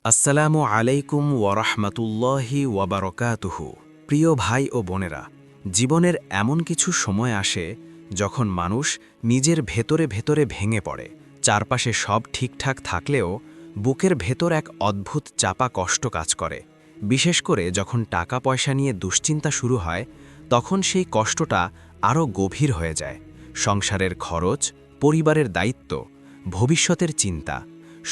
আসসালামু আলাইকুম ওয়ারাহমাতুল্লাহি ওয়াবারাকাতুহু। প্রিয় ভাই ও বোনেরা, জীবনের এমন কিছু সময় আসে যখন মানুষ নিজের ভেতরে ভেতরে ভেঙে পড়ে। চারপাশে সব ঠিকঠাক থাকলেও বুকের ভেতর এক অদ্ভুত চাপা কষ্ট কাজ করে। বিশেষ করে যখন টাকা পয়সা নিয়ে দুশ্চিন্তা শুরু হয়, তখন সেই কষ্টটা আরও গভীর হয়ে যায়। সংসারের খরচ, পরিবারের দায়িত্ব, ভবিষ্যতের চিন্তা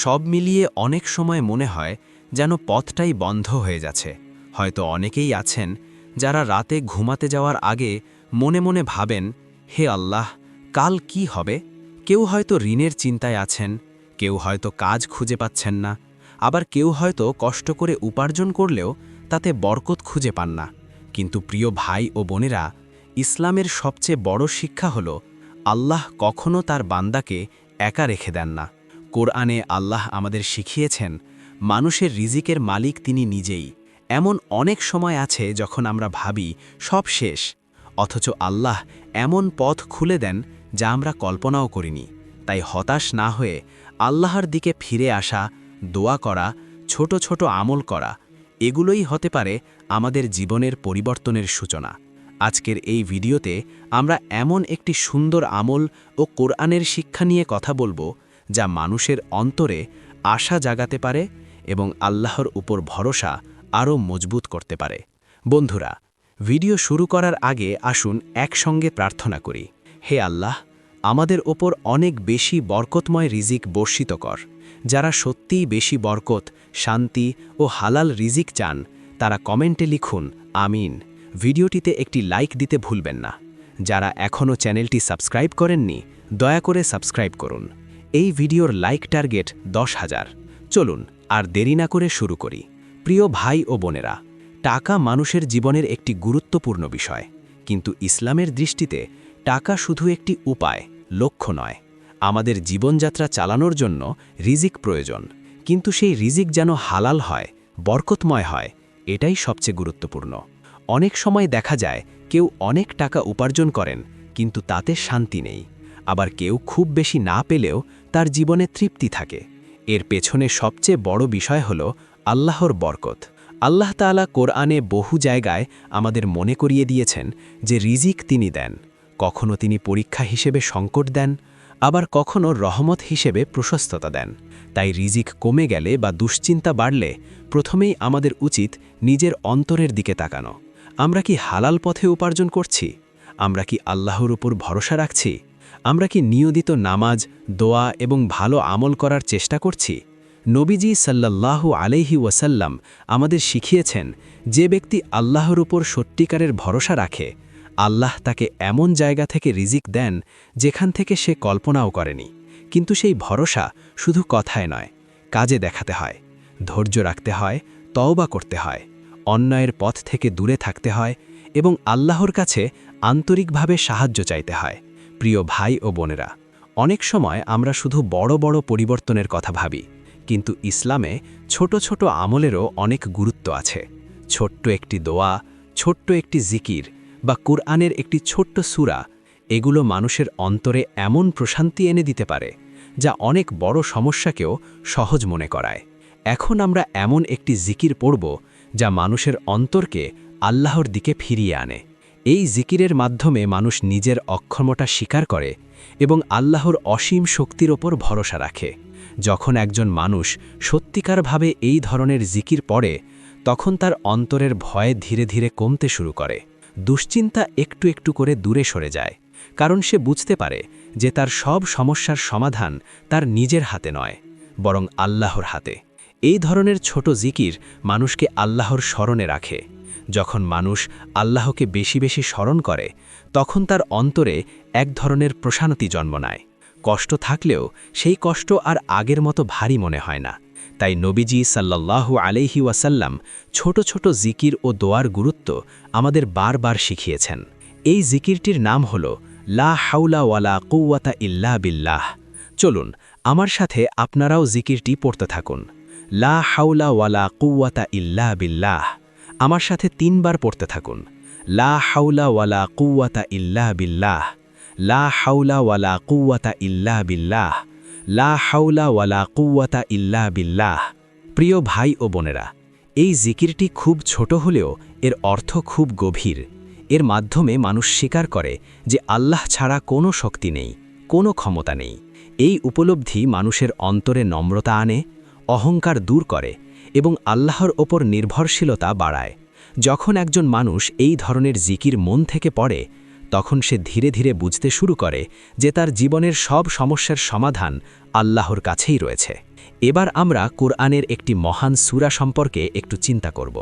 সব মিলিয়ে অনেক সময় মনে হয় যেন পথটাই বন্ধ হয়ে যাচ্ছে। হয়তো অনেকেই আছেন যারা রাতে ঘুমাতে যাওয়ার আগে মনে মনে ভাবেন, হে আল্লাহ, কাল কি হবে? কেউ হয়তো ঋণের চিন্তায় আছেন, কেউ হয়তো কাজ খুঁজে পাচ্ছেন না, আবার কেউ হয়তো কষ্ট করে উপার্জন করলেও তাতে বরকত খুঁজে পান না। কিন্তু প্রিয় ভাই ও বোনেরা, ইসলামের সবচেয়ে বড় শিক্ষা হল আল্লাহ কখনো তার বান্দাকে একা রেখে দেন না। কোরআনে আল্লাহ আমাদের শিখিয়েছেন, মানুষের রিজিকের মালিক তিনি নিজেই। এমন অনেক সময় আছে যখন আমরা ভাবি সব শেষ, অথচ আল্লাহ এমন পথ খুলে দেন যা আমরা কল্পনাও করিনি। তাই হতাশ না হয়ে আল্লাহর দিকে ফিরে আসা, দোয়া করা, ছোট ছোট আমল করা, এগুলোই হতে পারে আমাদের জীবনের পরিবর্তনের সূচনা। আজকের এই ভিডিওতে আমরা এমন একটি সুন্দর আমল ও কোরআনের শিক্ষা নিয়ে কথা বলবো যা মানুষের অন্তরে আশা জাগাতে পারে এবং আল্লাহর উপর ভরসা আরও মজবুত করতে পারে। বন্ধুরা, ভিডিও শুরু করার আগে আসুন একসঙ্গে প্রার্থনা করি। হে আল্লাহ, আমাদের ওপর অনেক বেশি বরকতময় রিজিক বর্ষিত কর। যারা সত্যিই বেশি বরকত, শান্তি ও হালাল রিজিক চান তারা কমেন্টে লিখুন আমিন। ভিডিওটিতে একটি লাইক দিতে ভুলবেন না। যারা এখনও চ্যানেলটি সাবস্ক্রাইব করেননি, দয়া করে সাবস্ক্রাইব করুন। এই ভিডিওর লাইক টার্গেট 10,000। চলুন আর দেরি না করে শুরু করি। প্রিয় ভাই ও বোনেরা, টাকা মানুষের জীবনের একটি গুরুত্বপূর্ণ বিষয়, কিন্তু ইসলামের দৃষ্টিতে টাকা শুধু একটি উপায়, লক্ষ্য নয়। আমাদের জীবনযাত্রা চালানোর জন্য রিজিক প্রয়োজন, কিন্তু সেই রিজিক যেন হালাল হয়, বরকতময় হয়, এটাই সবচেয়ে গুরুত্বপূর্ণ। অনেক সময় দেখা যায় কেউ অনেক টাকা উপার্জন করেন, কিন্তু তাতে শান্তি নেই। আবার কেউ খুব বেশি না পেলেও তার জীবনে তৃপ্তি থাকে। এর পেছনে সবচেয়ে বড় বিষয় হল আল্লাহর বরকত। আল্লাহ তাআলা কোরআনে বহু জায়গায় আমাদের মনে করিয়ে দিয়েছেন যে রিজিক তিনি দেন। কখনো তিনি পরীক্ষা হিসেবে সংকট দেন, আবার কখনো রহমত হিসেবে প্রশস্ততা দেন। তাই রিজিক কমে গেলে বা দুশ্চিন্তা বাড়লে প্রথমেই আমাদের উচিত নিজের অন্তরের দিকে তাকানো। আমরা কি হালাল পথে উপার্জন করছি? আমরা কি আল্লাহর উপর ভরসা রাখছি? আমরা কি নিয়মিত নামাজ, দোয়া এবং ভালো আমল করার চেষ্টা করছি? নবীজি সাল্লাল্লাহু আলাইহি ওয়াসাল্লাম আমাদের শিখিয়েছেন, যে ব্যক্তি আল্লাহর উপর সত্যিকারের ভরসা রাখে, আল্লাহ তাকে এমন জায়গা থেকে রিজিক দেন যেখান থেকে সে কল্পনাও করেনি। কিন্তু সেই ভরসা শুধু কথায় নয়, কাজে দেখাতে হয়। ধৈর্য রাখতে হয়, তওবা করতে হয়, অন্যায়ের পথ থেকে দূরে থাকতে হয় এবং আল্লাহর কাছে আন্তরিকভাবে সাহায্য চাইতে হয়। প্রিয় ভাই ও বোনেরা, অনেক সময় আমরা শুধু বড় বড় পরিবর্তনের কথা ভাবি, কিন্তু ইসলামে ছোট ছোট আমলেরও অনেক গুরুত্ব আছে। ছোট্ট একটি দোয়া, ছোট্ট একটি জিকির বা কুরআনের একটি ছোট্ট সূরা, এগুলো মানুষের অন্তরে এমন প্রশান্তি এনে দিতে পারে যা অনেক বড় সমস্যাকেও সহজ মনে করায়। এখন আমরা এমন একটি জিকির পড়ব যা মানুষের অন্তরকে আল্লাহর দিকে ফিরিয়ে আনে। এই জিকিরের মাধ্যমে মানুষ নিজের অক্ষমতা স্বীকার করে এবং আল্লাহর অসীম শক্তির ওপর ভরসা রাখে। যখন একজন মানুষ সত্যিকারভাবে এই ধরনের জিকির পড়ে, তখন তার অন্তরের ভয় ধীরে ধীরে কমতে শুরু করে। দুশ্চিন্তা একটু একটু করে দূরে সরে যায়, কারণ সে বুঝতে পারে যে তার সব সমস্যার সমাধান তার নিজের হাতে নয়, বরং আল্লাহর হাতে। এই ধরনের ছোট জিকির মানুষকে আল্লাহর স্মরণে রাখে। যখন মানুষ আল্লাহকে বেশি বেশি স্মরণ করে, তখন তার অন্তরে এক ধরনের প্রশান্তি জন্ম নেয়। কষ্ট থাকলেও সেই কষ্ট আর আগের মতো ভারী মনে হয় না। তাই নবীজি সাল্লাল্লাহু আলাইহি ওয়াসাল্লাম ছোট ছোট জিকির ও দোয়ার গুরুত্ব আমাদের বারবার শিখিয়েছেন। এই জিকিরটির নাম হল লা হাওলা ওয়ালা কুওয়াতা ইল্লা বিল্লাহ। চলুন আমার সাথে আপনারাও জিকিরটি পড়তে থাকুন। লা হাওলা ওয়ালা কুওয়াতা ইল্লা বিল্লাহ। আমার সাথে 3 বার পড়তে থাকুন। লা হাওলা ওয়ালা কুওয়াতা ইল্লা বিল্লাহ। লা হাওলা ওয়ালা কুওয়াতা ইল্লা বিল্লাহ। লা হাওলা ওয়ালা কুওয়াতা ইল্লা বিল্লাহ। প্রিয় ভাই ও বোনেরা, এই জিকিরটি খুব ছোট হলেও এর অর্থ খুব গভীর। এর মাধ্যমে মানুষ স্বীকার করে যে আল্লাহ ছাড়া কোনো শক্তি নেই, কোনো ক্ষমতা নেই। এই উপলব্ধি মানুষের অন্তরে নম্রতা আনে, অহংকার দূর করে এবং আল্লাহর ওপর নির্ভরশীলতা বাড়ায়। যখন একজন মানুষ এই ধরনের জিকির মন থেকে পড়ে, তখন সে ধীরে ধীরে বুঝতে শুরু করে যে তার জীবনের সব সমস্যার সমাধান আল্লাহর কাছেই রয়েছে। এবার আমরা কোরআনের একটি মহান সূরা সম্পর্কে একটু চিন্তা করব।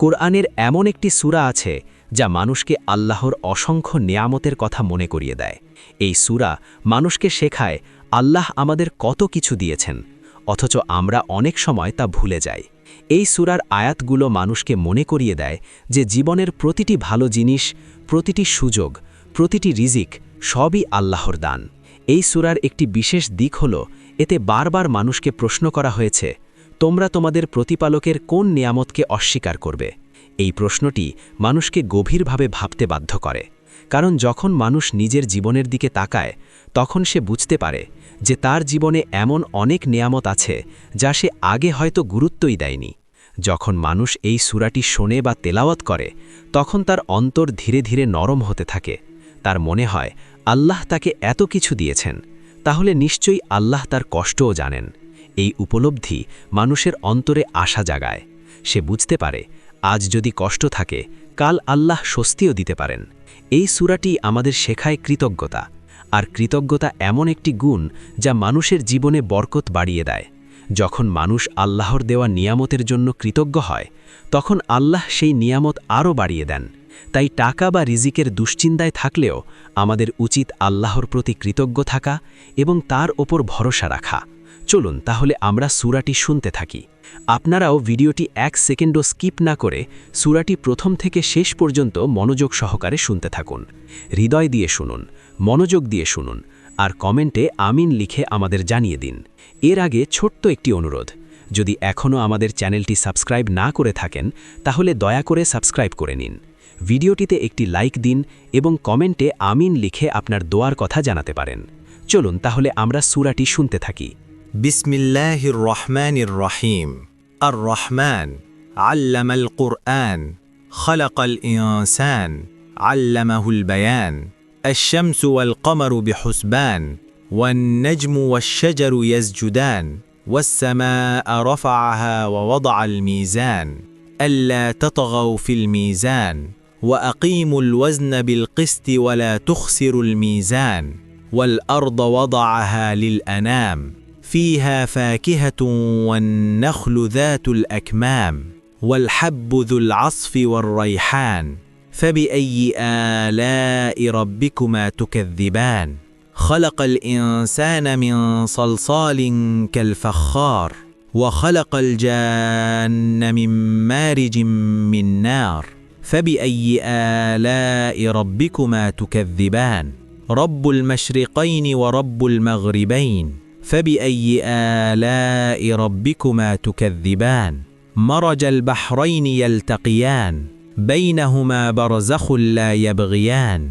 কোরআনের এমন একটি সূরা আছে যা মানুষকে আল্লাহর অসংখ্য নিয়ামতের কথা মনে করিয়ে দেয়। এই সূরা মানুষকে শেখায় আল্লাহ আমাদের কত কিছু দিয়েছেন, অথচ আমরা অনেক সময় তা ভুলে যাই। এই সূরার আয়াতগুলো মানুষকে মনে করিয়ে দেয় যে জীবনের প্রতিটি ভালো জিনিস, প্রতিটি সুযোগ, প্রতিটি রিজিক সবই আল্লাহর দান। এই সূরার একটি বিশেষ দিক হল এতে বারবার মানুষকে প্রশ্ন করা হয়েছে, তোমরা তোমাদের প্রতিপালকের কোন নিয়ামতকে অস্বীকার করবে? এই প্রশ্নটি মানুষকে গভীরভাবে ভাবতে বাধ্য করে, কারণ যখন মানুষ নিজের জীবনের দিকে তাকায় তখন সে বুঝতে পারে যে তার জীবনে এমন অনেক নিয়ামত আছে যা সে আগে হয়তো গুরুত্বই দেয়নি। যখন মানুষ এই সূরাটি শোনে বা তেলাওয়াত করে, তখন তার অন্তর ধীরে ধীরে নরম হতে থাকে। তার মনে হয় আল্লাহ তাকে এত কিছু দিয়েছেন, তাহলে নিশ্চয়ই আল্লাহ তার কষ্টও জানেন। এই উপলব্ধি মানুষের অন্তরে আশা জাগায়। সে বুঝতে পারে আজ যদি কষ্ট থাকে, কাল আল্লাহ স্বস্তিও দিতে পারেন। এই সূরাটি আমাদের শেখায় কৃতজ্ঞতা, আর কৃতজ্ঞতা এমন একটি গুণ যা মানুষের জীবনে বরকত বাড়িয়ে দেয়। যখন মানুষ আল্লাহর দেওয়া নিয়ামতের জন্য কৃতজ্ঞ হয়, তখন আল্লাহ সেই নিয়ামত আরও বাড়িয়ে দেন। তাই টাকা বা রিজিকের দুশ্চিন্তায় থাকলেও আমাদের উচিত আল্লাহর প্রতি কৃতজ্ঞ থাকা এবং তার ওপর ভরসা রাখা। চলুন তাহলে আমরা সূরাটি শুনতে থাকি। আপনারাও ভিডিওটি 1 সেকেন্ডও স্কিপ না করে সূরাটি প্রথম থেকে শেষ পর্যন্ত মনোযোগ সহকারে শুনতে থাকুন। হৃদয় দিয়ে শুনুন, মনোযোগ দিয়ে শুনুন, আর কমেন্টে আমিন লিখে আমাদের জানিয়ে দিন। এর আগে ছোট্ট একটি অনুরোধ, যদি এখনও আমাদের চ্যানেলটি সাবস্ক্রাইব না করে থাকেন তাহলে দয়া করে সাবস্ক্রাইব করে নিন। ভিডিওটিতে একটি লাইক দিন এবং কমেন্টে আমিন লিখে আপনার দোয়ার কথা জানাতে পারেন। চলুন তাহলে আমরা সূরাটি শুনতে থাকি। বিসমিল্লাহির রহমানির রহিম। আর রহমান আল্লামাল কুরআন খলাকাল ইনসান আল্লামাহুল বায়ান। الشمس والقمر بحسبان والنجم والشجر يسجدان والسماء رفعها ووضع الميزان ألا تطغوا في الميزان وأقيموا الوزن بالقسط ولا تخسروا الميزان والأرض وضعها للأنام فيها فاكهة والنخل ذات الأكمام والحب ذو العصف والريحان فبأي آلاء ربكما تكذبان خلق الإنسان من صلصال كالفخار وخلق الجان من مارج من نار فبأي آلاء ربكما تكذبان رب المشرقين ورب المغربين فبأي آلاء ربكما تكذبان مرج البحرين يلتقيان بينهما برزخ لا يبغيان